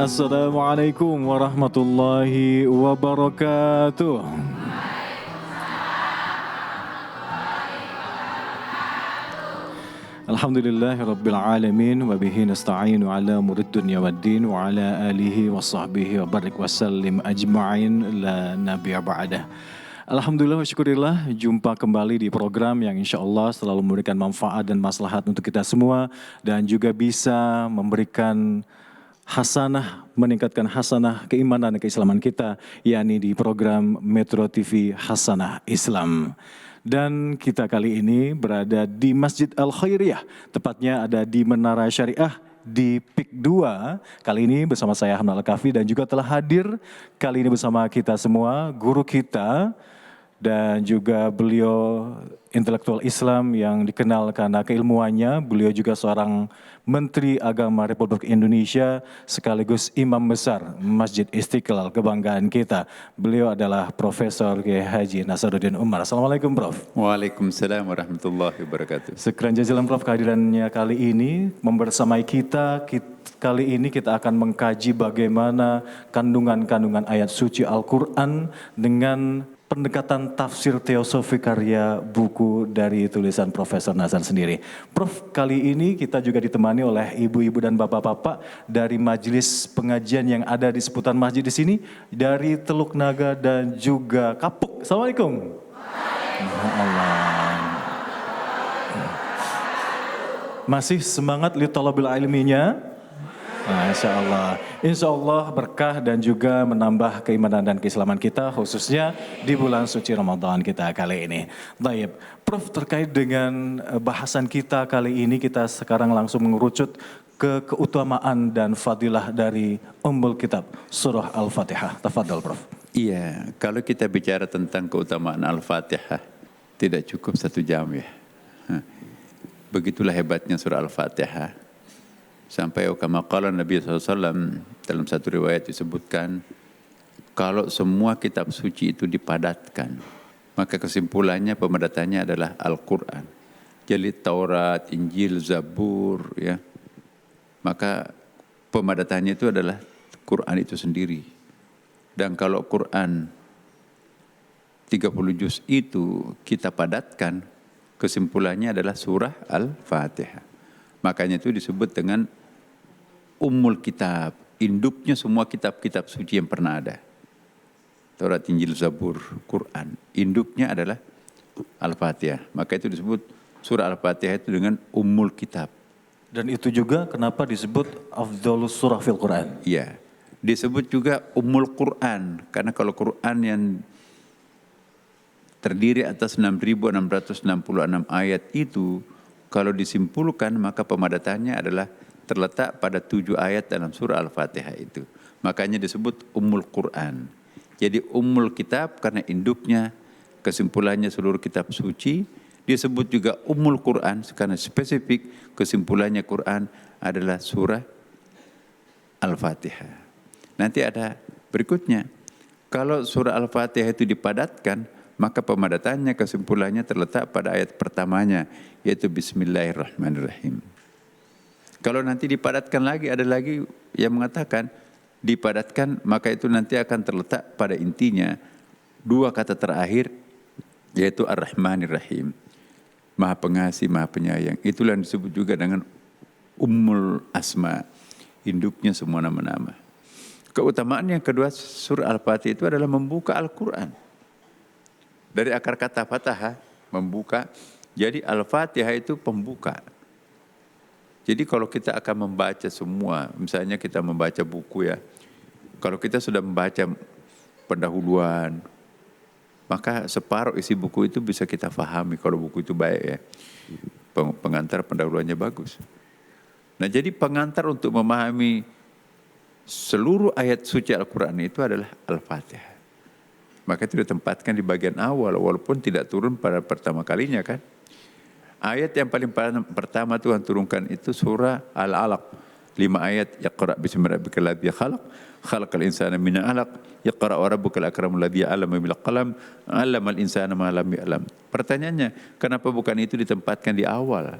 Assalamualaikum warahmatullahi wabarakatuh. Alhamdulillahirabbil alamin wa bihi nasta'inu ala umurid dunya waddin wa ala alihi wa sahbihi wa barik wa sallim ajma'in la nabiyya ba'dah. Alhamdulillah wa syukurillah, jumpa kembali di program yang insya Allah selalu memberikan manfaat dan maslahat untuk kita semua dan juga bisa memberikan hasanah, meningkatkan hasanah keimanan dan keislaman kita, yakni di program Metro TV Hasanah Islam. Dan kita kali ini berada di Masjid Al-Khairiyah, tepatnya ada di Menara Syariah di PIK 2. Kali ini bersama saya Hamdan Al-Kafi dan juga telah hadir kali ini bersama kita semua guru kita dan juga beliau intelektual Islam yang dikenal karena keilmuannya. Beliau juga seorang Menteri Agama Republik Indonesia sekaligus Imam Besar Masjid Istiqlal, kebanggaan kita. Beliau adalah Profesor Kiai Haji Nasaruddin Umar. Assalamualaikum Prof. Waalaikumsalam warahmatullahi wabarakatuh. Sekian jazilan Prof kehadirannya kali ini membersamai kita. Kali ini kita akan mengkaji bagaimana kandungan-kandungan ayat suci Al-Quran dengan pendekatan tafsir teosofi karya buku dari tulisan Profesor Nazar sendiri. Prof, kali ini kita juga ditemani oleh ibu-ibu dan bapak-bapak dari majelis pengajian yang ada di seputar masjid di sini, dari Teluk Naga dan juga Kapuk. Assalamualaikum. Allah. Masih semangat li talabil ilminya? Masya Allah. Insya Allah berkah dan juga menambah keimanan dan keislaman kita khususnya di bulan suci Ramadan kita kali ini. Baik, Prof, terkait dengan bahasan kita kali ini kita sekarang langsung mengerucut ke keutamaan dan fadilah dari Ummul Kitab Surah Al-Fatihah. Tafadhal Prof. Iya, kalau kita bicara tentang keutamaan Al-Fatihah tidak cukup 1 jam ya. Begitulah hebatnya surah Al-Fatihah. Sampai kama qala Nabi SAW dalam satu riwayat disebutkan, kalau semua kitab suci itu dipadatkan, maka kesimpulannya pemadatannya adalah Al-Quran. Jadi Taurat, Injil, Zabur, ya, maka pemadatannya itu adalah Quran itu sendiri. Dan kalau Quran 30 juz itu kita padatkan, kesimpulannya adalah surah Al-Fatihah. Makanya itu disebut dengan Ummul Kitab, induknya semua kitab-kitab suci yang pernah ada. Taurat, Injil, Zabur, Quran, induknya adalah Al-Fatihah. Maka itu disebut surah Al-Fatihah itu dengan Ummul Kitab. Dan itu juga kenapa disebut Afdhalus Surah fil Quran. Iya, disebut juga Ummul Quran, karena kalau Quran yang terdiri atas 6.666 ayat itu, kalau disimpulkan maka pemadatannya adalah terletak pada 7 ayat dalam surah Al-Fatihah itu. Makanya disebut Ummul Quran. Jadi Ummul Kitab karena induknya, kesimpulannya seluruh kitab suci. Disebut juga Ummul Quran karena spesifik kesimpulannya Quran adalah surah Al-Fatihah. Nanti ada berikutnya. Kalau surah Al-Fatihah itu dipadatkan, maka pemadatannya kesimpulannya terletak pada ayat pertamanya, yaitu Bismillahirrahmanirrahim. Kalau nanti dipadatkan lagi, ada lagi yang mengatakan dipadatkan, maka itu nanti akan terletak pada intinya 2 kata terakhir, yaitu Ar-Rahmanir-Rahim. Maha pengasih, maha penyayang. Itulah yang disebut juga dengan Ummul Asma, induknya semua nama-nama. Keutamaan yang kedua surah Al-Fatihah itu adalah membuka Al-Quran. Dari akar kata fatahah, membuka. Jadi Al-Fatihah itu pembuka. Jadi kalau kita akan membaca semua, misalnya kita membaca buku ya, kalau kita sudah membaca pendahuluan, maka separuh isi buku itu bisa kita fahami kalau buku itu baik ya. Pengantar pendahuluannya bagus. Nah jadi pengantar untuk memahami seluruh ayat suci Al-Quran itu adalah Al-Fatihah. Maka itu ditempatkan di bagian awal, walaupun tidak turun pada pertama kalinya kan. Ayat yang paling pertama Tuhan turunkan itu surah Al-Alaq. 5 ayat. Iqra' bismi rabbikal ladzi khalaq, khalaqal insana min 'alaq, iqra' wa rabbukal akramul ladzi 'allama bil qalam, 'allamal insana ma lam ya'lam. Pertanyaannya, kenapa bukan itu ditempatkan di awal?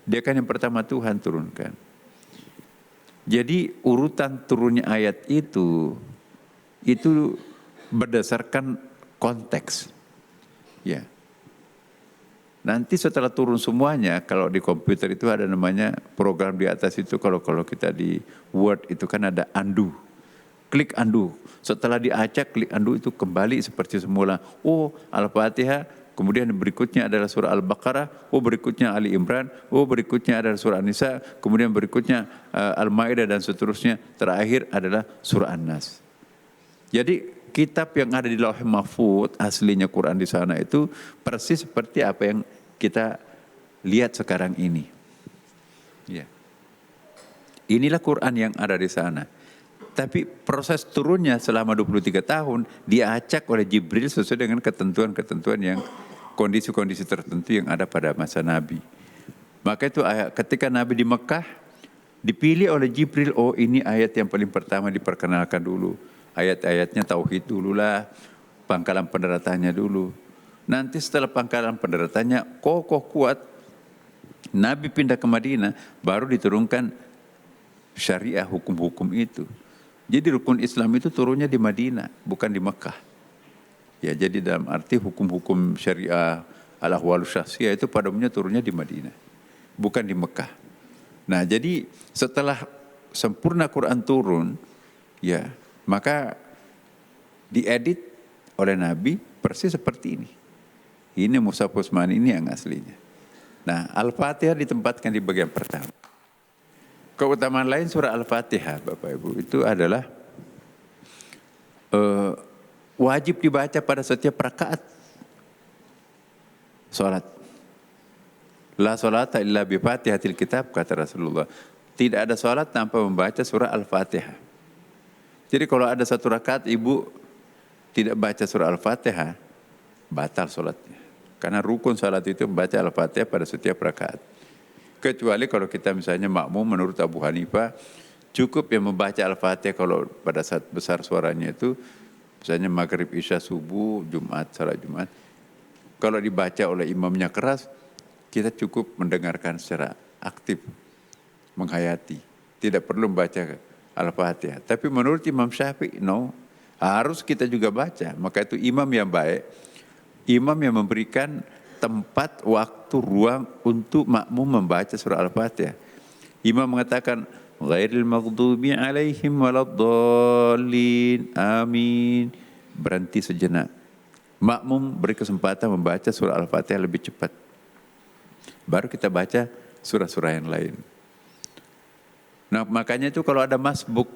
Dia kan yang pertama Tuhan turunkan. Jadi urutan turunnya ayat itu berdasarkan konteks. Ya. Nanti setelah turun semuanya, kalau di komputer itu ada namanya program di atas itu, kalau kita di Word itu kan ada undo. Klik undo. Setelah diacak, klik undo itu kembali seperti semula. Oh, Al-Fatihah, kemudian berikutnya adalah surah Al-Baqarah, oh berikutnya Ali Imran, oh berikutnya adalah surah An-Nisa, kemudian berikutnya Al-Maidah dan seterusnya. Terakhir adalah surah An-Nas. Jadi kitab yang ada di Lauh Mahfuz, aslinya Quran di sana itu persis seperti apa yang kita lihat sekarang ini. Ya. Inilah Quran yang ada di sana. Tapi proses turunnya selama 23 tahun diacak oleh Jibril sesuai dengan ketentuan-ketentuan yang kondisi-kondisi tertentu yang ada pada masa Nabi. Maka itu ketika Nabi di Mekah dipilih oleh Jibril, oh ini ayat yang paling pertama diperkenalkan dulu. Ayat-ayatnya tauhid dululah, pangkalan penderatannya dulu. Nanti setelah pangkalan penderatannya kokoh kuat, Nabi pindah ke Madinah, baru diturunkan syariah hukum-hukum itu. Jadi rukun Islam itu turunnya di Madinah, bukan di Mekah. Ya, jadi dalam arti hukum-hukum syariah al-ahwalus syakhsiyah itu pada umumnya turunnya di Madinah, bukan di Mekah. Nah, jadi setelah sempurna Quran turun, ya, maka diedit oleh Nabi persis seperti ini. Ini Mushaf Utsmani ini yang aslinya. Nah, Al-Fatihah ditempatkan di bagian pertama. Keutamaan lain surah Al-Fatihah, Bapak Ibu, itu adalah wajib dibaca pada setiap rakaat salat. La salata illa bi Fatihatil kitab, kata Rasulullah. Tidak ada salat tanpa membaca surah Al-Fatihah. Jadi kalau ada satu rakaat ibu tidak baca surah Al-Fatihah, batal salatnya. Karena rukun salat itu membaca Al-Fatihah pada setiap rakaat. Kecuali kalau kita misalnya makmum menurut Abu Hanifah, cukup yang membaca Al-Fatihah kalau pada saat besar suaranya itu, misalnya maghrib, isya, subuh, Jumat, salat Jumat. Kalau dibaca oleh imamnya keras, kita cukup mendengarkan secara aktif, menghayati. Tidak perlu membaca Al-Fatihah. Tapi menurut Imam Syafi'i, no, harus kita juga baca. Maka itu imam yang baik, imam yang memberikan tempat, waktu, ruang untuk makmum membaca surah Al-Fatihah. Imam mengatakan, ghairil maghdubi alaihim waladdallin, amin. Berhenti sejenak. Makmum beri kesempatan membaca surah Al-Fatihah lebih cepat. Baru kita baca surah-surah yang lain. Nah, makanya itu kalau ada masbuk,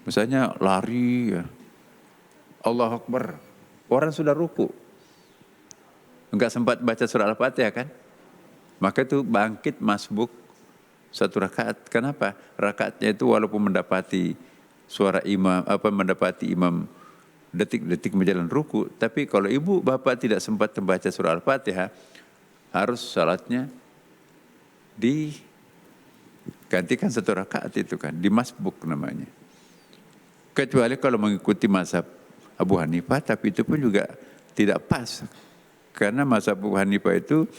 misalnya lari, ya, Allahu Akbar, orang sudah ruku, enggak sempat baca surah Al-Fatihah kan? Maka itu bangkit masbuk satu rakaat. Kenapa? Rakaatnya itu walaupun mendapati suara imam, mendapati imam detik-detik menjalan ruku, tapi kalau ibu bapak tidak sempat membaca surah Al-Fatihah, harus salatnya digantikan satu rakaat itu kan, di masbuk namanya. Kecuali kalau mengikuti mazhab Abu Hanifah, tapi itu pun juga tidak pas. Karena mazhab Abu Hanifah itu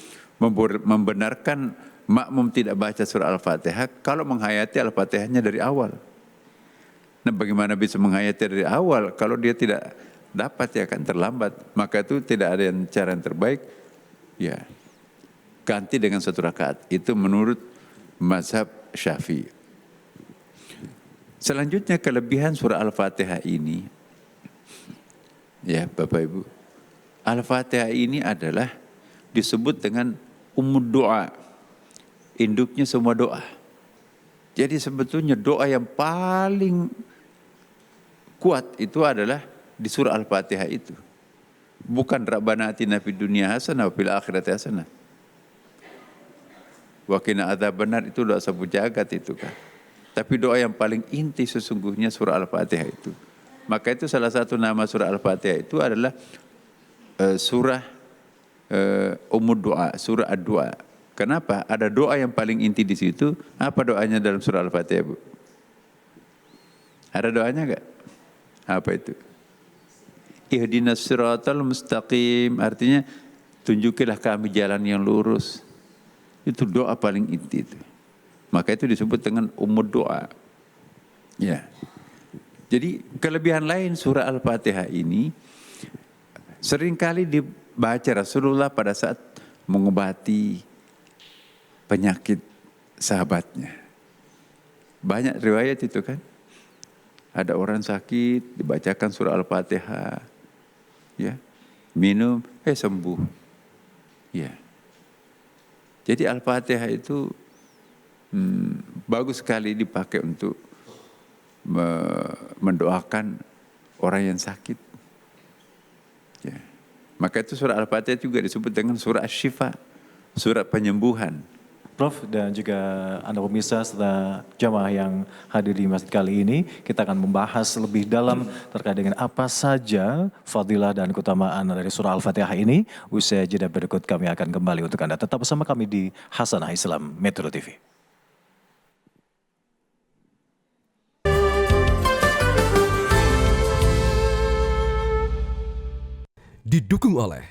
membenarkan makmum tidak baca surah Al-Fatihah kalau menghayati Al-Fatihahnya dari awal. Nah, bagaimana bisa menghayati dari awal kalau dia tidak dapat, ya kan terlambat. Maka itu tidak ada cara yang terbaik, ya ganti dengan satu rakaat. Itu menurut mazhab Syafi'i. Selanjutnya kelebihan surah Al-Fatihah ini, ya Bapak Ibu, Al-Fatihah ini adalah disebut dengan ummud doa, induknya semua doa. Jadi sebetulnya doa yang paling kuat itu adalah di surah Al-Fatihah itu. Bukan Rabbana atina fid dunya hasanah wa fil akhirati hasanah. Wa qina adzabannar, itu doa sabu jagat itu kan. Tapi doa yang paling inti sesungguhnya surah Al-Fatihah itu. Maka itu salah satu nama surah Al-Fatihah itu adalah surah ummud doa, surah ad-doa. Kenapa? Ada doa yang paling inti di situ. Apa doanya dalam surah Al-Fatihah, Bu? Ada doanya enggak? Apa itu? Ihdinas siratal mustaqim, artinya tunjukilah kami jalan yang lurus. Itu doa paling inti itu. Maka itu disebut dengan ummud doa. Ya. Jadi kelebihan lain surah Al-Fatihah ini seringkali dibaca Rasulullah pada saat mengobati penyakit sahabatnya. Banyak riwayat itu kan. Ada orang sakit, dibacakan surah Al-Fatihah. Ya. Minum, sembuh. Ya. Jadi Al-Fatihah itu bagus sekali dipakai untuk mendoakan orang yang sakit. Ya. Maka itu surah Al-Fatihah juga disebut dengan surah Asy-Syifa, surah penyembuhan. Prof dan juga Anda pemirsa serta jamaah yang hadir di masjid kali ini, kita akan membahas lebih dalam terkait dengan apa saja fadilah dan keutamaan dari surah Al-Fatihah ini. Usai jeda berikut kami akan kembali untuk Anda. Tetap bersama kami di Hasanah Islam Metro TV. Didukung oleh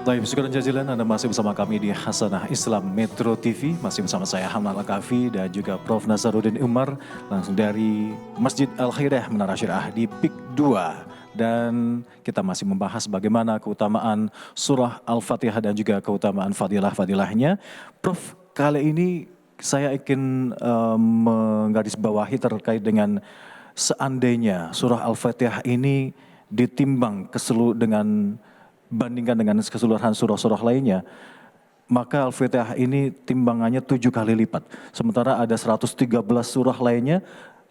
Baik, syukur jazilan Anda masih bersama kami di Hasanah Islam Metro TV. Masih bersama saya Hamdan Al-Kafi dan juga Prof. Nazaruddin Umar. Langsung dari Masjid Al-Khairiyah Menara Syirah di PIK 2. Dan kita masih membahas bagaimana keutamaan surah Al-Fatihah dan juga keutamaan fadilah-fadilahnya. Prof, kali ini saya ingin menggarisbawahi terkait dengan seandainya surah Al-Fatihah ini ditimbang bandingkan dengan keseluruhan surah-surah lainnya, maka Al-Fatihah ini timbangannya 7 kali lipat. Sementara ada 113 surah lainnya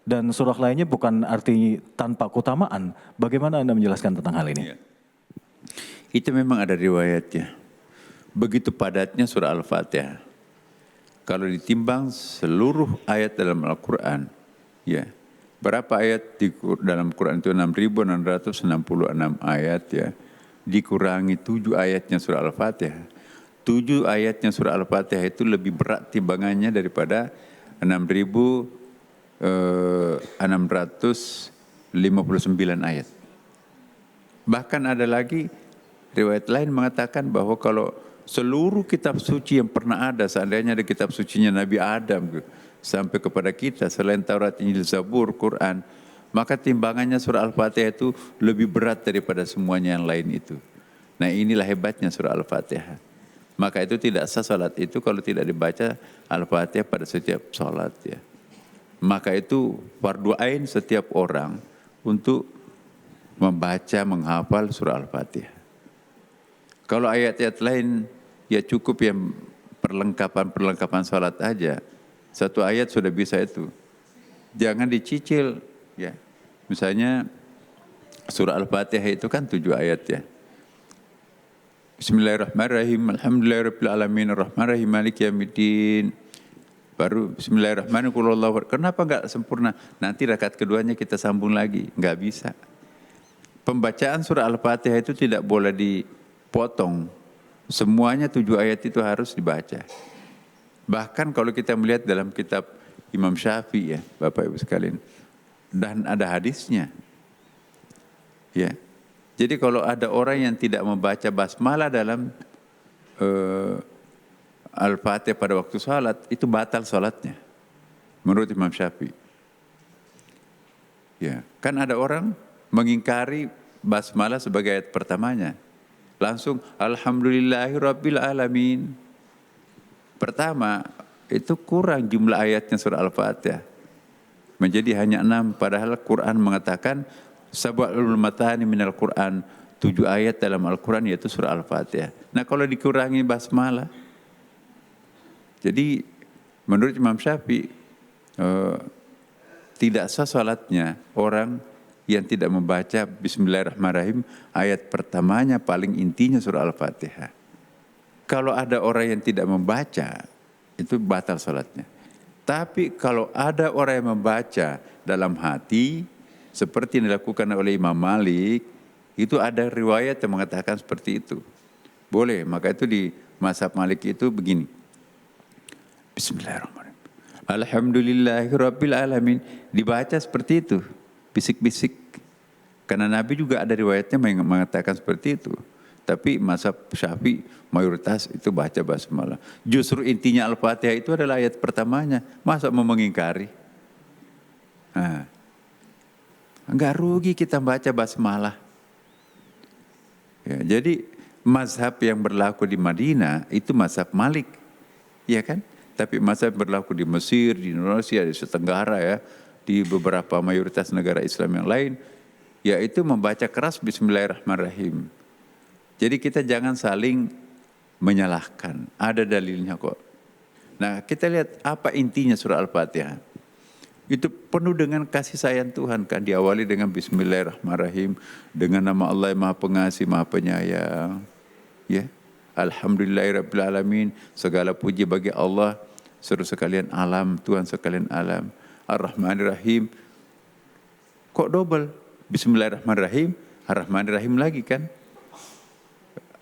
dan surah lainnya bukan arti tanpa keutamaan. Bagaimana Anda menjelaskan tentang hal ini? Ya. Itu memang ada riwayatnya. Begitu padatnya surah Al-Fatihah. Kalau ditimbang seluruh ayat dalam Al-Quran, ya, berapa ayat dalam Quran itu 6.666 ayat ya. Dikurangi 7 ayatnya surah Al-Fatihah. 7 ayatnya surah Al-Fatihah itu lebih berat timbangannya daripada 6.659 ayat. Bahkan ada lagi riwayat lain mengatakan bahwa kalau seluruh kitab suci yang pernah ada, seandainya ada kitab sucinya Nabi Adam sampai kepada kita selain Taurat, Injil, Zabur, Quran, maka timbangannya surah Al-Fatihah itu lebih berat daripada semuanya yang lain itu. Nah, inilah hebatnya surah Al-Fatihah. Maka itu tidak sah salat itu kalau tidak dibaca Al-Fatihah pada setiap salat ya. Maka itu fardu ain setiap orang untuk membaca, menghafal surah Al-Fatihah. Kalau ayat-ayat lain ya cukup yang perlengkapan salat aja. Satu ayat sudah bisa itu. Jangan dicicil. Ya, misalnya surah Al-Fatihah itu kan 7 ayat ya. Bismillahirrahmanirrahim. Alhamdulillahirrahmanirrahim. Ar-Rahmanirrahim. Maliki yaumiddin. Baru Bismillahirrahmanirrahim. Kenapa enggak sempurna? Nanti rakaat keduanya kita sambung lagi. Enggak bisa. Pembacaan surah Al-Fatihah itu tidak boleh dipotong. Semuanya 7 ayat itu harus dibaca. Bahkan kalau kita melihat dalam kitab Imam Syafi'i ya, Bapak Ibu sekalian. Dan ada hadisnya. Ya. Jadi kalau ada orang yang tidak membaca basmalah dalam Al-Fatihah pada waktu salat, itu batal salatnya. Menurut Imam Syafi'i. Ya, kan ada orang mengingkari basmalah sebagai ayat pertamanya. Langsung alhamdulillahirabbil alamin. Pertama, itu kurang jumlah ayatnya surah Al-Fatihah. Menjadi hanya 6, padahal Quran mengatakan sab'ul matani minal Quran, 7 ayat dalam Al-Quran yaitu surah Al-Fatihah. Nah kalau dikurangi basmalah, jadi menurut Imam Syafi'i tidak sah salatnya orang yang tidak membaca Bismillahirrahmanirrahim ayat pertamanya paling intinya surah Al-Fatihah. Kalau ada orang yang tidak membaca, itu batal salatnya. Tapi kalau ada orang yang membaca dalam hati, seperti yang dilakukan oleh Imam Malik, itu ada riwayat yang mengatakan seperti itu. Boleh, maka itu di mazhab Malik itu begini. Bismillahirrahmanirrahim. Alhamdulillahirabbil alamin. Dibaca seperti itu, bisik-bisik. Karena Nabi juga ada riwayatnya mengatakan seperti itu. Tapi mazhab Syafi'i mayoritas itu baca basmalah. Justru intinya Al-Fatihah itu adalah ayat pertamanya. Masa mau mengingkari? Nah, enggak rugi kita baca basmalah. Ya, jadi mazhab yang berlaku di Madinah itu mazhab Malik, ya kan? Tapi mazhab berlaku di Mesir, di Indonesia, di Asia Tenggara ya, di beberapa mayoritas negara Islam yang lain, yaitu membaca keras Bismillahirrahmanirrahim. Jadi kita jangan saling menyalahkan, ada dalilnya kok. Nah, kita lihat apa intinya surah Al-Fatihah. Itu penuh dengan kasih sayang Tuhan kan, diawali dengan Bismillahirrahmanirrahim, dengan nama Allah yang Maha Pengasih, Maha Penyayang. Ya, Alhamdulillahirabbil alamin, segala puji bagi Allah, seluruh sekalian alam, Tuhan sekalian alam. Ar-Rahmanir-Rahim. Kok double? Bismillahirrahmanirrahim, Ar-Rahmanir-Rahim lagi kan?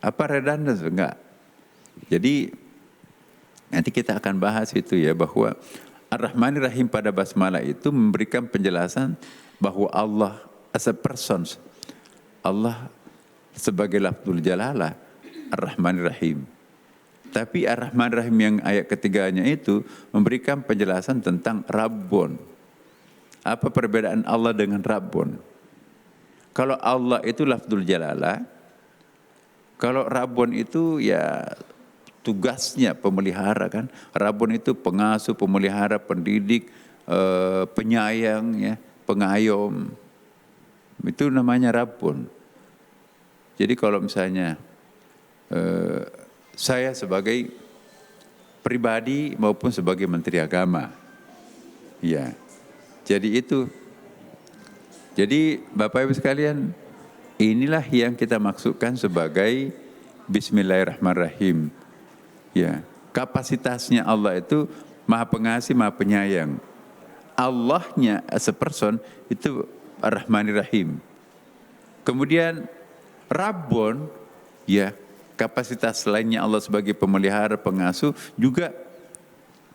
Apa redundant? Enggak. Jadi nanti kita akan bahas itu ya, bahwa Ar-Rahmanir-Rahim pada basmalah itu memberikan penjelasan bahwa Allah as a person, Allah sebagai lafzul jalalah Ar-Rahmanir-Rahim. Tapi Ar-Rahmanir-Rahim yang ayat ketiganya itu memberikan penjelasan tentang Rabbun. Apa perbedaan Allah dengan Rabbun? Kalau Allah itu lafzul jalalah, kalau Rabbun itu ya tugasnya pemelihara kan. Rabbun itu pengasuh, pemelihara, pendidik, penyayang, ya, pengayom. Itu namanya Rabbun. Jadi kalau misalnya saya sebagai pribadi maupun sebagai Menteri Agama, ya. Jadi itu. Jadi Bapak Ibu sekalian, inilah yang kita maksudkan sebagai Bismillahirrahmanirrahim. Ya, kapasitasnya Allah itu Maha Pengasih, Maha Penyayang. Allahnya as a person itu Ar-Rahmanir-Rahim. Kemudian Rabbun, ya, kapasitas lainnya Allah sebagai pemelihara, pengasuh juga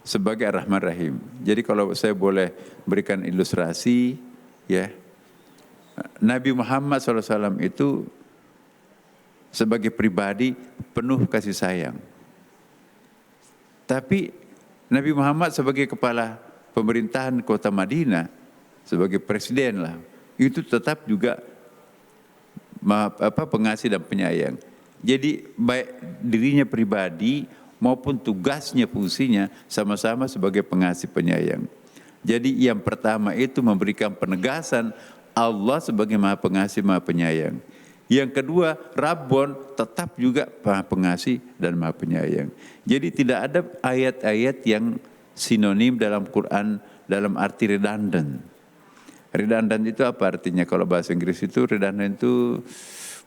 sebagai Ar-Rahman-Rahim. Jadi kalau saya boleh berikan ilustrasi, ya, Nabi Muhammad SAW itu sebagai pribadi penuh kasih sayang. Tapi Nabi Muhammad sebagai kepala pemerintahan kota Madinah, sebagai presiden lah, itu tetap juga pengasih dan penyayang. Jadi baik dirinya pribadi maupun tugasnya, fungsinya sama-sama sebagai pengasih penyayang. Jadi yang pertama itu memberikan penegasan Allah sebagai Maha Pengasih, Maha Penyayang. Yang kedua, Rabbun tetap juga Maha Pengasih dan Maha Penyayang. Jadi tidak ada ayat-ayat yang sinonim dalam Quran dalam arti redundant. Redundant itu apa artinya? Kalau bahasa Inggris itu redundant itu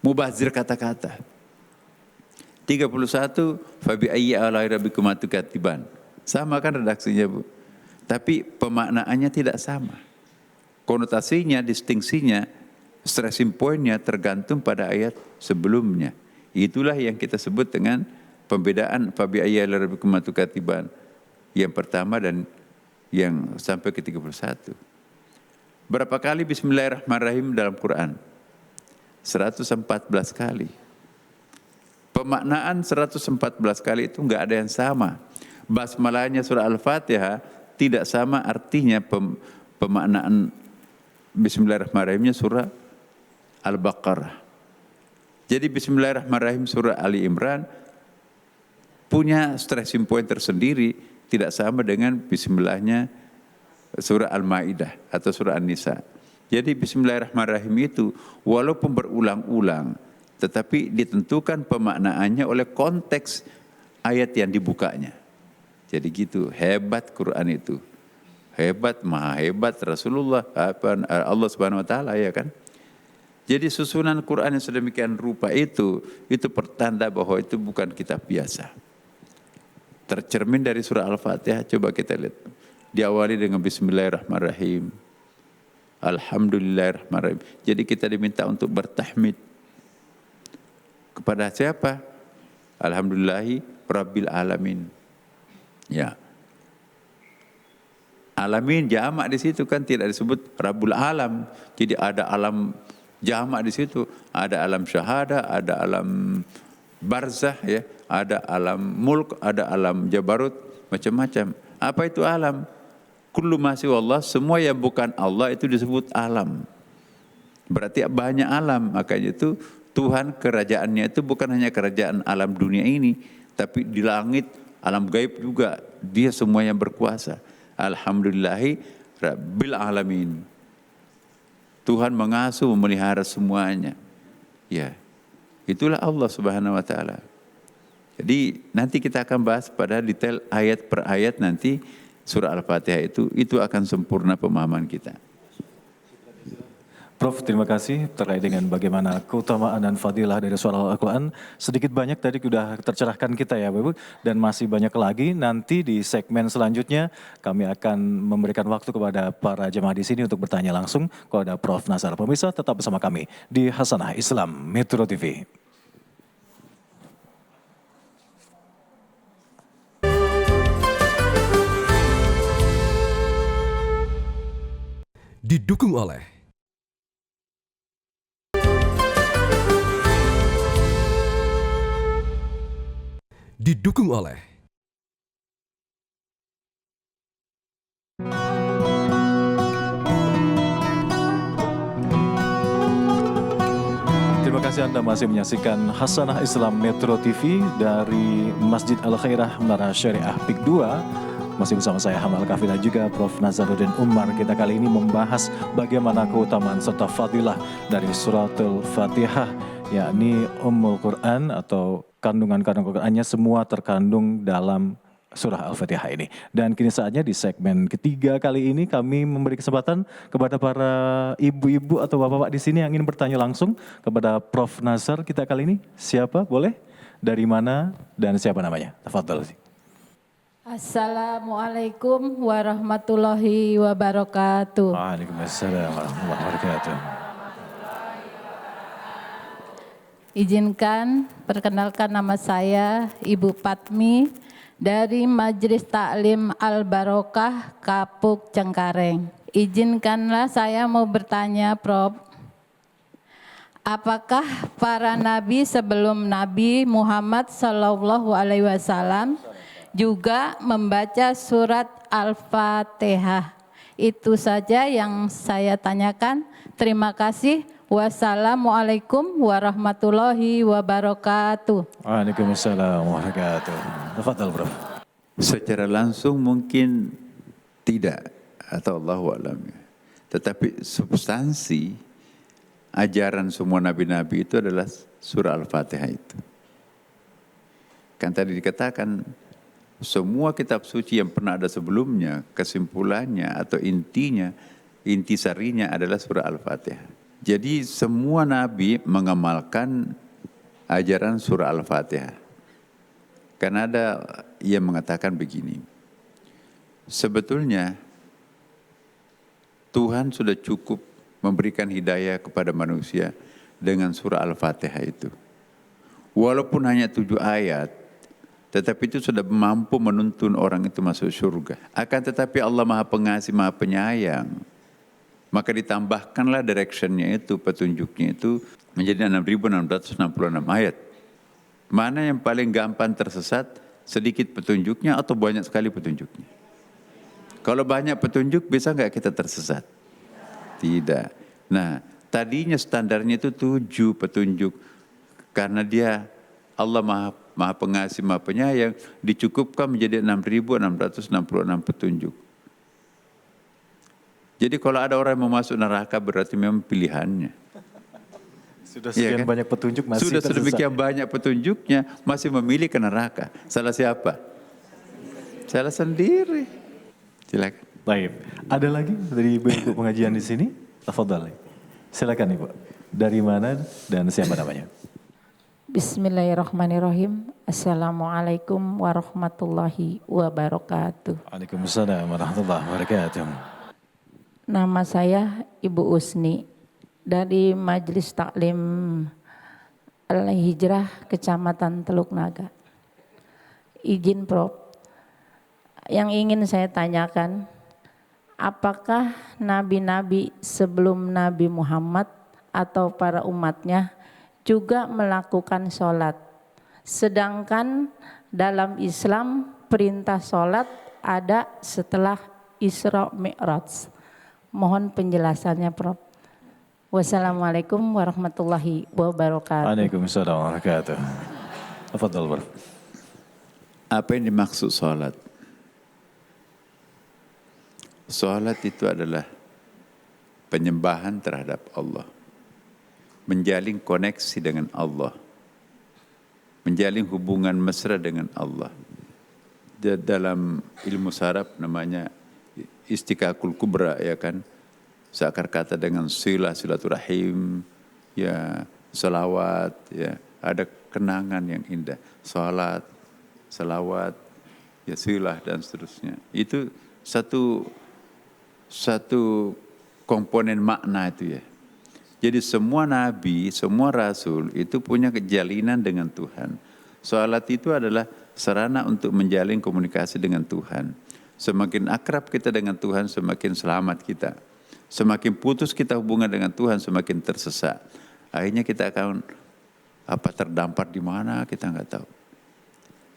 mubazir kata-kata. 31 fabi ayyi ala'i rabbikuma tukatiban. Sama kan redaksinya, Bu. Tapi pemaknaannya tidak sama. Konotasinya, distingsinya, stressing pointnya tergantung pada ayat sebelumnya. Itulah yang kita sebut dengan pembedaan fabi ayyi ala'i rabbikuma tukatiban. Yang pertama dan yang sampai ke 31. Berapa kali Bismillahirrahmanirrahim dalam Quran? 114 kali. Pemaknaan 114 kali itu enggak ada yang sama. Basmalahnya surah Al-Fatihah tidak sama artinya pemaknaan Bismillahirrahmanirrahimnya surah Al-Baqarah. Jadi Bismillahirrahmanirrahim surah Ali Imran punya stressing point tersendiri, tidak sama dengan Bismillahnya surah Al-Maidah atau surah An-Nisa. Jadi Bismillahirrahmanirrahim itu walaupun berulang-ulang, tetapi ditentukan pemaknaannya oleh konteks ayat yang dibukanya. Jadi gitu, hebat Quran itu. Hebat, maha hebat Rasulullah, Allah Subhanahu wa taala, ya kan? Jadi susunan Quran yang sedemikian rupa itu pertanda bahwa itu bukan kitab biasa. Tercermin dari surah Al-Fatihah, coba kita lihat. Diawali dengan Bismillahirrahmanirrahim. Alhamdulillahirrahmanirrahim. Jadi kita diminta untuk bertahmid. Kepada siapa? Alhamdulillahi Rabbil Alamin. Ya. Alamin jamak di situ kan tidak disebut Rabbul Alam. Jadi ada alam jamak di situ, ada alam syahada, ada alam barzah ya, ada alam mulk, ada alam jabarut, macam-macam. Apa itu alam? Kullu ma siwa Allah, semua yang bukan Allah itu disebut alam. Berarti banyak alam, makanya itu Tuhan kerajaannya itu bukan hanya kerajaan alam dunia ini, tapi di langit, alam gaib juga, dia semua yang berkuasa. Alhamdulillahi Rabbil Alamin. Tuhan mengasuh, memelihara semuanya. Ya, itulah Allah Subhanahu Wa Taala. Jadi nanti kita akan bahas pada detail ayat per ayat nanti surah Al-Fatihah itu akan sempurna pemahaman kita. Prof, terima kasih terkait dengan bagaimana keutamaan dan fadilah dari surah Al-Quran. Sedikit banyak tadi sudah tercerahkan kita ya Bapak, dan masih banyak lagi. Nanti di segmen selanjutnya kami akan memberikan waktu kepada para jemaah di sini untuk bertanya langsung kepada Prof Nazar. Pemirsa tetap bersama kami di Hasanah Islam Metro TV. Didukung oleh Terima kasih Anda masih menyaksikan Hasanah Islam Metro TV dari Masjid Al-Khairah Menara Syariah PIK 2. Masih bersama saya Hamal Kafi dan juga Prof Nazaruddin Umar. Kita kali ini membahas bagaimana keutamaan serta fadilah dari suratul Fatihah, yakni Ummul Quran atau kandungan-kandungan Qurannya semua terkandung dalam surah Al-Fatihah ini. Dan kini saatnya di segmen ketiga kali ini kami memberi kesempatan kepada para ibu-ibu atau bapak-bapak di sini yang ingin bertanya langsung kepada Prof Nazar. Kita kali ini siapa? Boleh? Dari mana dan siapa namanya? Tafadhal. Assalamualaikum warahmatullahi wabarakatuh. Waalaikumsalam warahmatullahi wabarakatuh. Izinkan perkenalkan nama saya Ibu Patmi dari Majelis Taklim Al-Barokah Kapuk Cengkareng. Izinkanlah saya mau bertanya, Prof. Apakah para nabi sebelum Nabi Muhammad SAW juga membaca surat Al-Fatihah? Itu saja yang saya tanyakan. Terima kasih. Wassalamualaikum warahmatullahi wabarakatuh. Waalaikumsalam warahmatullahi wabarakatuh. Tafadhal, Prof. Secara langsung mungkin tidak, atau Allahu a'lam. Tetapi substansi ajaran semua nabi-nabi itu adalah surah Al-Fatihah itu. Kan tadi dikatakan semua kitab suci yang pernah ada sebelumnya, kesimpulannya atau intinya, intisarinya adalah surah Al-Fatihah. Jadi semua nabi mengamalkan ajaran surah Al-Fatihah. Karena ada yang mengatakan begini, sebetulnya Tuhan sudah cukup memberikan hidayah kepada manusia dengan surah Al-Fatihah itu. Walaupun hanya 7 ayat, tetapi itu sudah mampu menuntun orang itu masuk surga. Akan tetapi Allah Maha Pengasih, Maha Penyayang. Maka ditambahkanlah directionnya itu, petunjuknya itu menjadi 6.666 ayat. Mana yang paling gampang tersesat? Sedikit petunjuknya atau banyak sekali petunjuknya? Kalau banyak petunjuk, bisa nggak kita tersesat? Tidak. Nah, tadinya standarnya itu 7 petunjuk. Karena dia Allah Maha Pengasih, Maha Penyayang, dicukupkan menjadi 6.666 petunjuk. Jadi kalau ada orang yang mau masuk neraka berarti memang pilihannya. Sudah sekian banyak petunjuk masih Sudah tersesat. sedemikian banyak petunjuknya masih memilih ke neraka. Salah siapa? Salah sendiri. Silakan. Baik. Ada lagi dari ibu pengajian di sini? Tafadhal. Silakan Ibu. Dari mana dan siapa namanya? Bismillahirrahmanirrahim. Assalamualaikum warahmatullahi wabarakatuh. Waalaikumsalam warahmatullahi wabarakatuh. Nama saya Ibu Usni dari Majelis Taklim Al-Hijrah, Kecamatan Teluk Naga. Izin Prof, yang ingin saya tanyakan, apakah nabi-nabi sebelum Nabi Muhammad atau para umatnya juga melakukan sholat? Sedangkan dalam Islam perintah sholat ada setelah Isra Mi'raj. Mohon penjelasannya Prof. Wassalamualaikum warahmatullahi wabarakatuh. Waalaikumsalam warahmatullahi wabarakatuh. Tafadhal, Prof. Apa yang dimaksud sholat? Sholat itu adalah penyembahan terhadap Allah, menjalin koneksi dengan Allah, menjalin hubungan mesra dengan Allah. Dalam ilmu saraf namanya istiqaqul kubra, ya kan? Seakar kata dengan silaturahim, ya, salawat, ya, ada kenangan yang indah, salat, salawat, ya, silah dan seterusnya. Itu satu komponen makna itu ya. Jadi semua nabi, semua rasul itu punya kejalinan dengan Tuhan. Salat itu adalah sarana untuk menjalin komunikasi dengan Tuhan. Semakin akrab kita dengan Tuhan, semakin selamat kita. Semakin putus kita hubungan dengan Tuhan, semakin tersesat. Akhirnya kita akan terdampar di mana kita nggak tahu.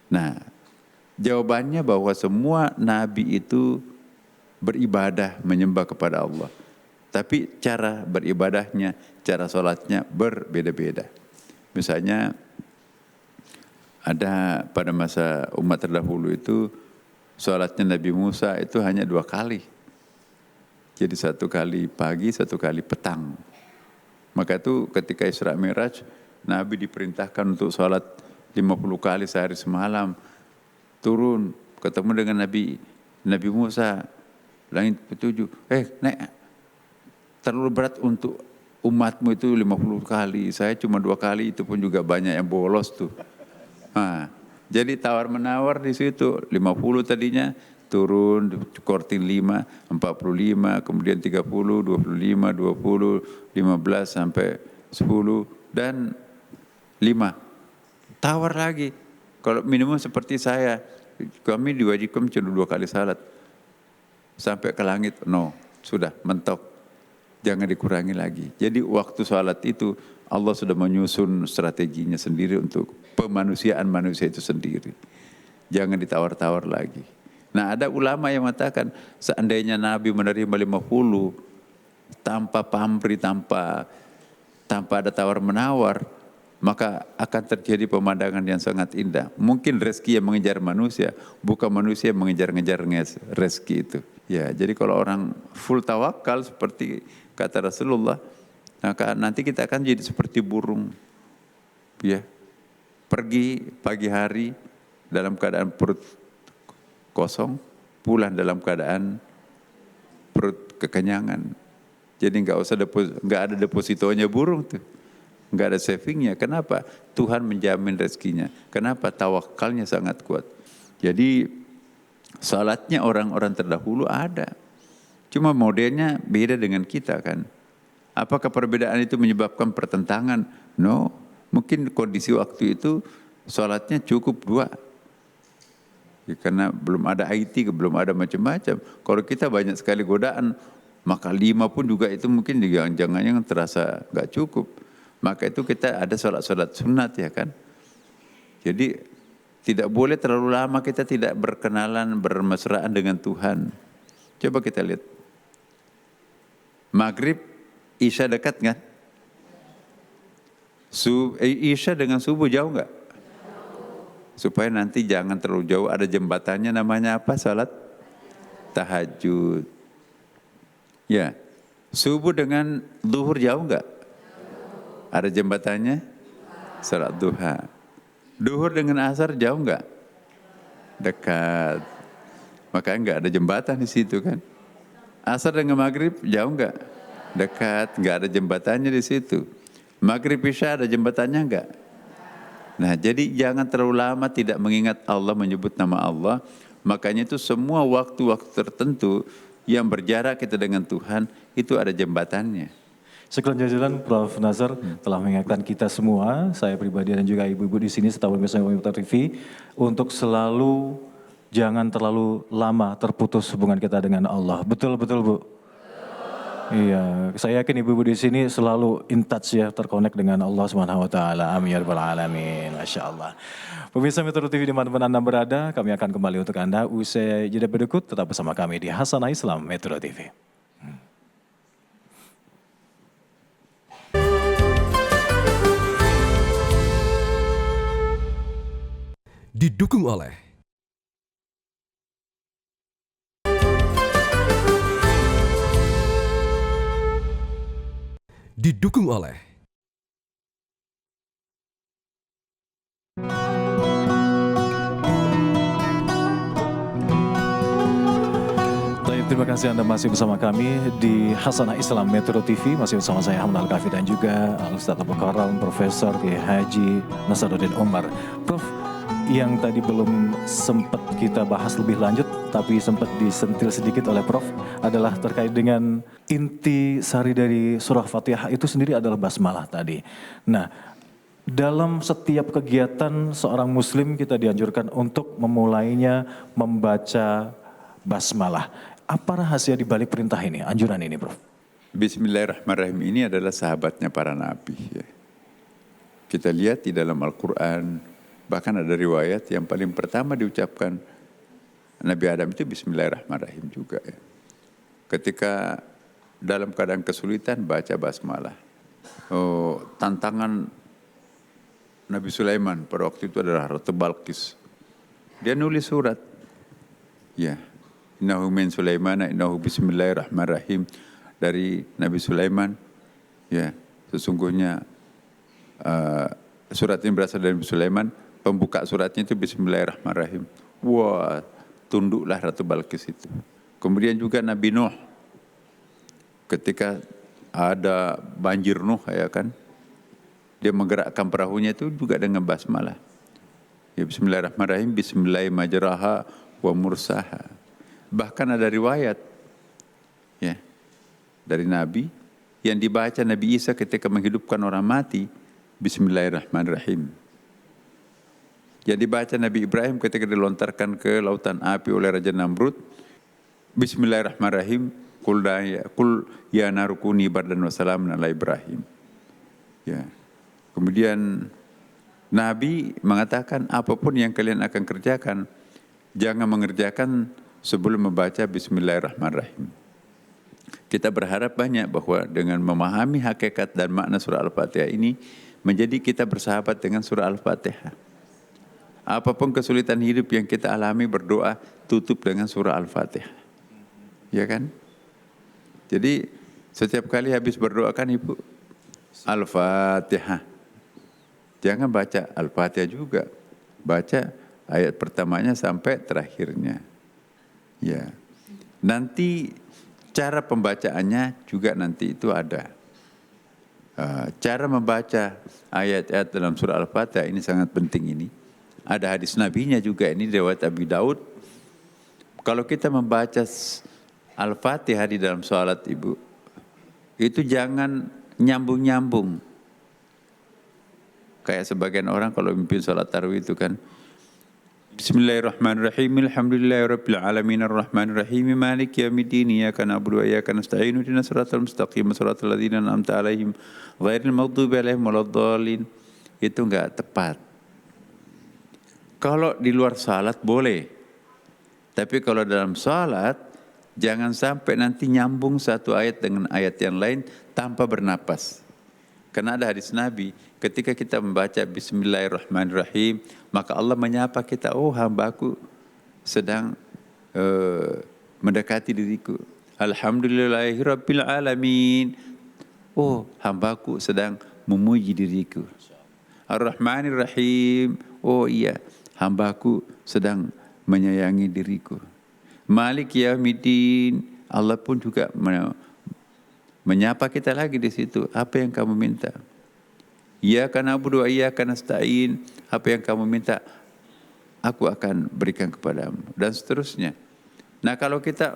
Nah, jawabannya bahwa semua nabi itu beribadah menyembah kepada Allah. Tapi cara beribadahnya, cara sholatnya berbeda-beda. Misalnya ada pada masa umat terdahulu itu sholatnya Nabi Musa itu hanya 2 kali. Jadi 1 kali pagi, 1 kali petang. Maka itu ketika Isra Mi'raj, Nabi diperintahkan untuk sholat 50 kali sehari semalam. Turun, ketemu dengan Nabi Musa, langit ketujuh. Nek, terlalu berat untuk umatmu itu 50 kali. Saya cuma 2 kali, itu pun juga banyak yang bolos tuh. Nah, jadi tawar-menawar di situ. 50 tadinya, turun, korting 5, 45, kemudian 30, 25, 20, 15 sampai 10, dan 5. Tawar lagi. Kalau minimum seperti saya, kami diwajibkan cuma 2 kali salat. Sampai ke langit, no, sudah mentok. Jangan dikurangi lagi. Jadi waktu salat itu Allah sudah menyusun strateginya sendiri untuk pemanusiaan manusia itu sendiri. Jangan ditawar-tawar lagi. Nah, ada ulama yang mengatakan seandainya Nabi menerima 50 tanpa pamrih, tanpa ada tawar-menawar, maka akan terjadi pemandangan yang sangat indah. Mungkin rezeki yang mengejar manusia, bukan manusia yang mengejar-ngejar rezeki itu. Ya, jadi kalau orang full tawakal seperti kata Rasulullah, maka nanti kita akan jadi seperti burung. Ya. Pergi pagi hari dalam keadaan perut kosong, pulang dalam keadaan perut kekenyangan. Jadi nggak ada depositonya burung tuh, nggak ada savingnya. Kenapa? Tuhan menjamin rezekinya. Kenapa? Tawakalnya sangat kuat. Jadi salatnya orang-orang terdahulu ada, cuma modelnya beda dengan kita kan. Apakah perbedaan itu menyebabkan pertentangan? No, mungkin kondisi waktu itu salatnya cukup 2. Ya, karena belum ada IT, belum ada macam-macam. Kalau kita banyak sekali godaan, maka 5 pun juga itu mungkin jangan yang terasa nggak cukup. Maka itu kita ada sholat sunat ya kan. Jadi tidak boleh terlalu lama kita tidak berkenalan, bermesraan dengan Tuhan. Coba kita lihat. Maghrib, Isya dekat kan? Isya dengan subuh jauh nggak? Supaya nanti jangan terlalu jauh, ada jembatannya namanya apa? Salat tahajud. Ya, subuh dengan zuhur jauh enggak? Ada jembatannya? Salat duha. Duhur dengan asar jauh enggak? Dekat. Makanya enggak ada jembatan di situ kan. Asar dengan maghrib jauh enggak? Dekat, enggak ada jembatannya di situ. Maghrib isya ada jembatannya enggak? Nah, jadi jangan terlalu lama tidak mengingat Allah, menyebut nama Allah. Makanya itu semua waktu-waktu tertentu yang berjarak kita dengan Tuhan, itu ada jembatannya. Syukran jazilan Prof. Nazar telah mengingatkan kita semua, saya pribadi dan juga ibu-ibu di sini serta pemirsa Pemirsa TV untuk selalu jangan terlalu lama terputus hubungan kita dengan Allah. Betul Bu? Iya, saya yakin ibu-ibu di sini selalu in touch ya, terkonek dengan Allah Subhanahu wa taala. Amin ya rabbal alamin. Masyaallah. Pemirsa Metro TV dimanapun Anda berada, kami akan kembali untuk Anda usai jeda berikut, tetap bersama kami di Hasanah Islam Metro TV. Didukung oleh Didukung oleh Terima kasih Anda masih bersama kami di Hasanah Islam Metro TV. Masih bersama saya Hamdan Al-Kafi dan juga Al-Ustadz Abu Karam, Profesor Kiai Haji Nasaruddin Umar. Prof, yang tadi belum sempat kita bahas lebih lanjut, tapi sempat disentil sedikit oleh Prof, adalah terkait dengan inti sari dari surah Fatihah itu sendiri adalah basmalah tadi. Nah, dalam setiap kegiatan seorang muslim kita dianjurkan untuk memulainya membaca basmalah. Apa rahasia di balik perintah ini, anjuran ini, Prof? Bismillahirrahmanirrahim ini adalah sahabatnya para nabi. Ya. Kita lihat di dalam Al-Quran, bahkan ada riwayat yang paling pertama diucapkan Nabi Adam itu Bismillahirrahmanirrahim juga. Ya. Ketika dalam keadaan kesulitan baca basmalah. Tantangan Nabi Sulaiman pada waktu itu adalah Ratu Balqis. Dia nulis surat. Ya. Innahu min Sulaiman, innahu bismillahirrahmanirrahim. Dari Nabi Sulaiman, ya, sesungguhnya surat ini berasal dari Nabi Sulaiman. Pembuka suratnya itu bismillahirrahmanirrahim. Wah, tunduklah Ratu Balqis itu. Kemudian juga Nabi Nuh, ketika ada banjir Nuh, ya kan, dia menggerakkan perahunya itu juga dengan basmalah. Ya, bismillahirrahmanirrahim, bismillahirrahmanirrahim wa mursaha. Bahkan ada riwayat ya dari Nabi yang dibaca Nabi Isa ketika menghidupkan orang mati, Bismillahirrahmanirrahim. Yang dibaca Nabi Ibrahim ketika dilontarkan ke lautan api oleh Raja Namrud, Bismillahirrahmanirrahim. Qul ya narukuni bardan wa salamun ala Ibrahim. Ya. Kemudian Nabi mengatakan apapun yang kalian akan kerjakan, jangan mengerjakan sebelum membaca Bismillahirrahmanirrahim. Kita berharap banyak bahwa dengan memahami hakikat dan makna surah Al-Fatihah ini, menjadi kita bersahabat dengan surah Al-Fatihah. Apapun kesulitan hidup yang kita alami, berdoa, tutup dengan surah Al-Fatihah. Ya kan? Jadi setiap kali habis berdoa kan Ibu, Al-Fatihah. Jangan baca Al-Fatihah juga. Baca ayat pertamanya sampai terakhirnya. Ya, nanti cara pembacaannya juga nanti itu ada. Cara membaca ayat-ayat dalam surah Al-Fatihah ini sangat penting ini. Ada hadis nabinya juga ini riwayat Abi Daud. Kalau kita membaca Al-Fatihah di dalam salat Ibu, itu jangan nyambung-nyambung. Kayak sebagian orang kalau mimpin salat tarawih itu kan, Bismillahirrahmanirrahim. Alhamdulillahirabbil alamin arrahmanirrahim maliki yaumiddin iyyaka na'budu wa iyyaka nasta'in ihdinas siratal mustaqim siratal ladzina an'amta 'alaihim ghairil maghdubi 'alaihim waladdallin. Itu enggak tepat. Kalau di luar salat boleh. Tapi kalau dalam salat jangan sampai nanti nyambung satu ayat dengan ayat yang lain tanpa bernapas. Karena ada hadis Nabi, ketika kita membaca Bismillahirrahmanirrahim, maka Allah menyapa kita, oh hambaku sedang mendekati diriku. Alhamdulillahirabbil alamin. Oh hambaku sedang memuji diriku. Ar-Rahmanirrahim. Oh iya, hambaku sedang menyayangi diriku. Malik yaumiddin. Allah pun juga menyapa kita lagi di situ. Apa yang kamu minta? Iyyaka na'budu wa iyyaka nasta'in. Apa yang kamu minta, aku akan berikan kepadamu. Dan seterusnya. Nah kalau kita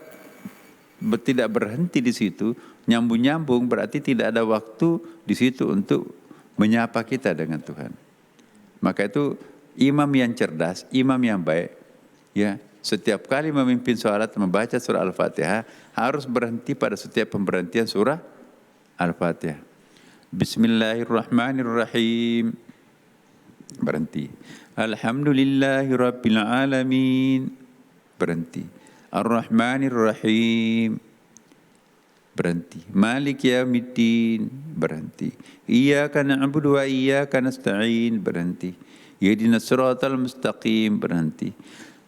tidak berhenti di situ, nyambung-nyambung, berarti tidak ada waktu di situ untuk menyapa kita dengan Tuhan. Maka itu imam yang cerdas, imam yang baik, ya, setiap kali memimpin sholat membaca surah Al-Fatihah harus berhenti pada setiap pemberhentian surah Al-Fatihah. Bismillahirrahmanirrahim. Berhenti. Alhamdulillahirabbil alamin. Berhenti. Ar-Rahmanir-Rahim. Berhenti. Malik yaumiddin. Berhenti. Iyyaka na'budu wa iyyaka nasta'in. Berhenti. Ihdinas siratal mustaqim. Berhenti.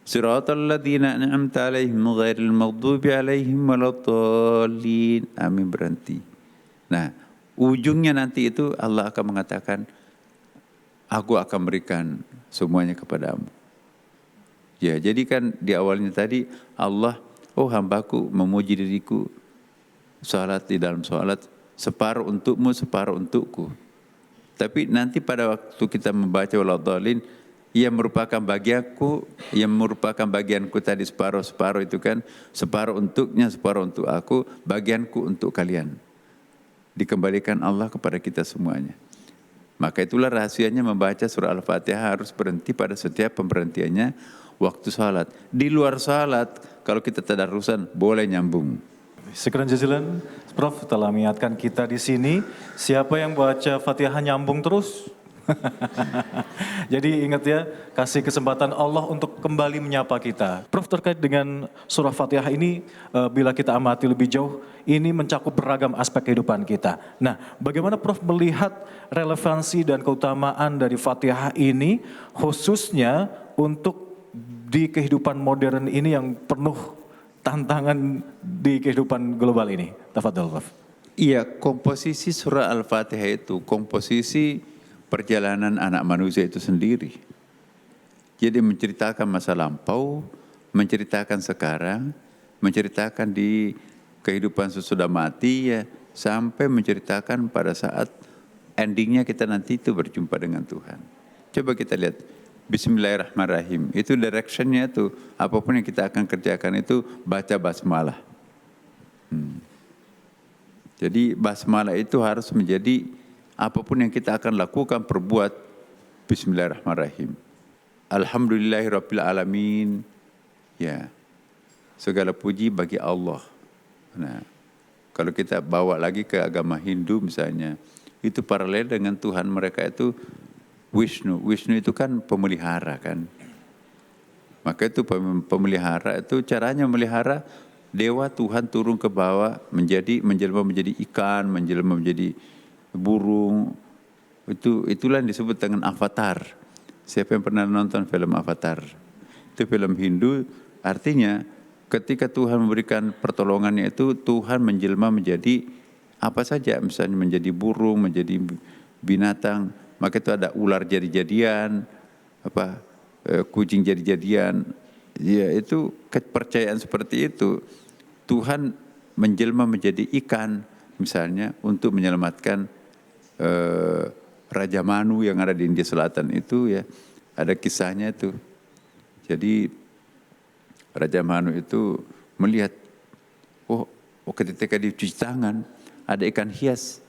Siratal ladzina an'amta 'alaihim ghairil maghdubi 'alaihim waladdallin. Amin. Berhenti. Nah, ujungnya nanti itu Allah akan mengatakan, aku akan berikan semuanya kepadamu. Ya, jadi kan di awalnya tadi Allah, oh hambaku memuji diriku, salat di dalam salat, separuh untukmu, separuh untukku. Tapi nanti pada waktu kita membaca waladhdallin, yang merupakan bagianku, yang merupakan bagianku tadi separuh-separuh itu kan, separuh untuknya, separuh untuk aku, bagianku untuk kalian. Dikembalikan Allah kepada kita semuanya. Maka itulah rahasianya membaca surah Al-Fatihah harus berhenti pada setiap pemberhentiannya waktu salat. Di luar salat, kalau kita tadarusan boleh nyambung. Sekian jazilan, Prof telah mengingatkan kita di sini, siapa yang baca Fatihah nyambung terus. Jadi ingat ya, kasih kesempatan Allah untuk kembali menyapa kita. Prof, terkait dengan surah Fatihah ini, bila kita amati lebih jauh, ini mencakup beragam aspek kehidupan kita. Nah, bagaimana Prof melihat relevansi dan keutamaan dari Fatihah ini, khususnya untuk di kehidupan modern ini yang penuh tantangan di kehidupan global ini? Tafadhol, Prof. Iya, komposisi surah Al-Fatihah itu komposisi perjalanan anak manusia itu sendiri. Jadi menceritakan masa lampau, menceritakan sekarang, menceritakan di kehidupan sesudah mati, ya, sampai menceritakan pada saat endingnya kita nanti itu berjumpa dengan Tuhan. Coba kita lihat, Bismillahirrahmanirrahim. Itu directionnya itu, apapun yang kita akan kerjakan itu baca basmalah. Jadi basmalah itu harus menjadi apapun yang kita akan lakukan, perbuat, Bismillahirrahmanirrahim. Alhamdulillahirabbil alamin. Ya. Segala puji bagi Allah. Nah, kalau kita bawa lagi ke agama Hindu misalnya, itu paralel dengan Tuhan mereka itu Vishnu. Vishnu itu kan pemelihara kan. Maka itu pemelihara itu caranya memelihara dewa Tuhan turun ke bawah menjelma menjadi ikan, menjelma menjadi burung. Itulah yang disebut dengan avatar. Siapa yang pernah nonton film Avatar? Itu film Hindu, artinya ketika Tuhan memberikan pertolongannya itu, Tuhan menjelma menjadi apa saja, misalnya menjadi burung, menjadi binatang, maka itu ada ular jadi-jadian, kucing jadi-jadian. Ya, itu kepercayaan seperti itu. Tuhan menjelma menjadi ikan misalnya untuk menyelamatkan Raja Manu yang ada di India Selatan itu, ya, ada kisahnya itu. Jadi Raja Manu itu melihat, ketika dicuci tangan ada ikan hias.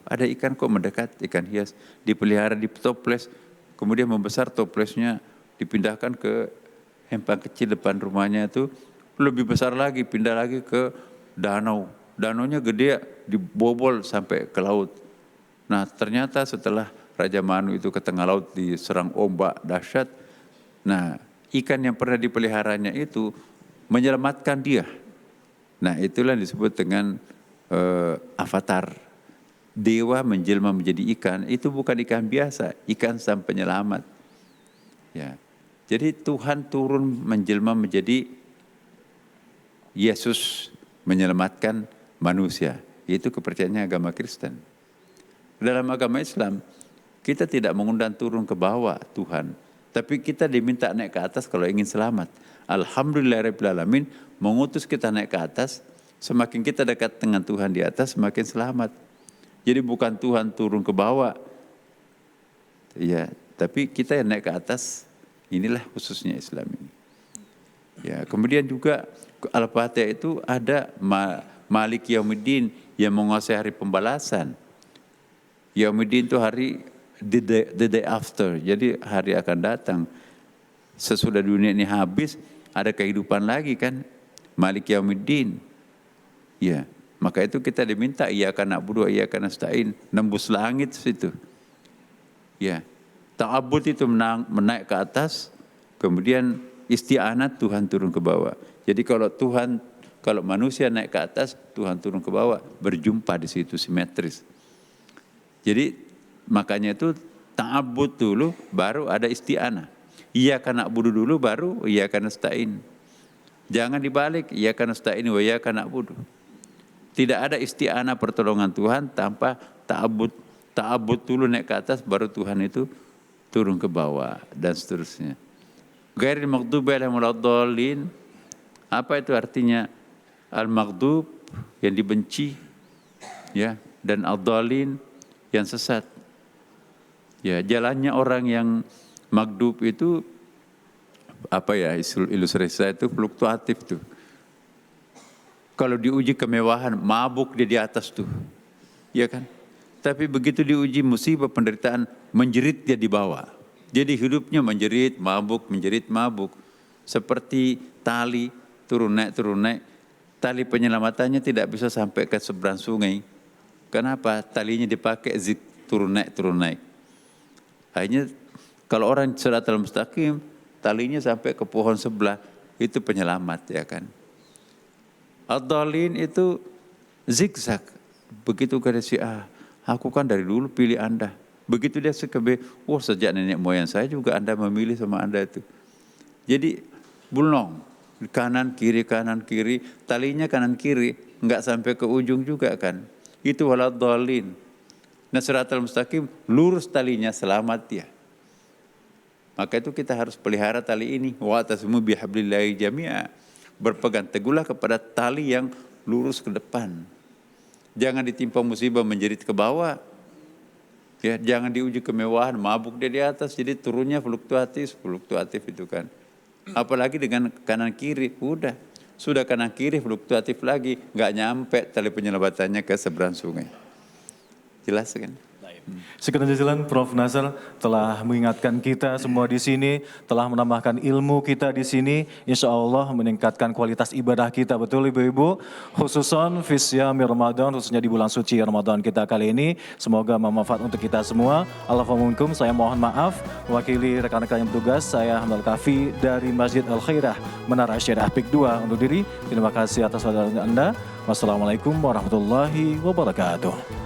Ada ikan kok mendekat, ikan hias. Dipelihara di toples, kemudian membesar toplesnya, dipindahkan ke empang kecil depan rumahnya itu, lebih besar lagi, pindah lagi ke danau. Danaunya gede, dibobol sampai ke laut. Nah, ternyata setelah Raja Manu itu ke tengah laut diserang ombak dahsyat, nah, ikan yang pernah dipeliharanya itu menyelamatkan dia. Nah, itulah yang disebut dengan avatar. Dewa menjelma menjadi ikan, itu bukan ikan biasa, ikan sang penyelamat. Ya. Jadi Tuhan turun menjelma menjadi Yesus menyelamatkan manusia. Itu kepercayaannya agama Kristen. Dalam agama Islam, kita tidak mengundang turun ke bawah Tuhan, tapi kita diminta naik ke atas kalau ingin selamat. Alhamdulillahirabbil alamin, mengutus kita naik ke atas. Semakin kita dekat dengan Tuhan di atas, semakin selamat. Jadi bukan Tuhan turun ke bawah, ya, tapi kita yang naik ke atas. Inilah khususnya Islam ini. Ya, kemudian juga Al-Fatihah itu ada Malik Yaumiddin yang menguasai hari pembalasan. Yaumiddin itu hari the day after. Jadi hari akan datang. Sesudah dunia ini habis, ada kehidupan lagi kan. Malik Yaumiddin. Ya, maka itu kita diminta iyyaka na'budu wa iyyaka nasta'in, nembus langit situ. Ya. Ta'abbud itu menaik ke atas, kemudian isti'anat Tuhan turun ke bawah. Jadi kalau manusia naik ke atas, Tuhan turun ke bawah, berjumpa di situ simetris. Jadi makanya itu ta'abbud dulu baru ada isti'anah. Iyyaka na'budu dulu baru iyyaka nasta'in. Jangan dibalik, iyyaka nasta'in wa iyyaka na'budu. Tidak ada isti'anah pertolongan Tuhan tanpa ta'abbud. Ta'abbud dulu naik ke atas baru Tuhan itu turun ke bawah dan seterusnya. Ghairil maghdubi alaihim waladdallin. Apa itu artinya? Al-maghdub yang dibenci, ya, dan ad-dallin yang sesat. Ya, jalannya orang yang maghdub itu apa ya, ilustrasi saya itu fluktuatif tuh. Kalau diuji kemewahan, mabuk dia di atas tuh. Ya kan? Tapi begitu diuji musibah penderitaan, menjerit dia di bawah. Jadi hidupnya menjerit, mabuk. Seperti tali turun naik. Tali penyelamatannya tidak bisa sampai ke seberang sungai. Kenapa? Talinya dipakai turun naik. Akhirnya kalau orang Shiratal Mustaqim, talinya sampai ke pohon sebelah, itu penyelamat ya kan. Ad-dallin itu zigzag. Begitu kata si aku kan dari dulu pilih Anda. Begitu dia sekebe, sejak nenek moyang saya juga Anda memilih sama Anda itu. Jadi bulong, kanan kiri, talinya kanan kiri, enggak sampai ke ujung juga kan. Itu waladhdallin. Nah, Shiratal Mustaqim lurus talinya, selamat dia. Maka itu kita harus pelihara tali ini. Wa'tasimu bihablillahi jami'a. Berpegang teguhlah kepada tali yang lurus ke depan. Jangan ditimpa musibah menjerit ke bawah. Ya, jangan diuji kemewahan, mabuk dia di atas, jadi turunnya fluktuatif itu kan. Apalagi dengan kanan kiri, sudah kanan kiri fluktuatif lagi, nggak nyampe tali penyelamatannya ke seberang sungai. Jelas kan? Sekian jalan Prof. Nasr telah mengingatkan kita semua di sini, telah menambahkan ilmu kita di sini, insya Allah meningkatkan kualitas ibadah kita, betul Ibu-Ibu, khususon fisyami Ramadan, khususnya di bulan suci Ramadan kita kali ini. Semoga bermanfaat untuk kita semua. Alhamdulillah, saya mohon maaf, mewakili rekan-rekan yang bertugas, saya Hamdal Kafi dari Masjid Al-Khairah, Menara Syariah PIK 2 undur diri. Terima kasih atas perhatian Anda. Wassalamualaikum warahmatullahi wabarakatuh.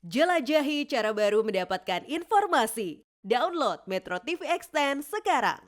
Jelajahi cara baru mendapatkan informasi. Download Metro TV Extend sekarang.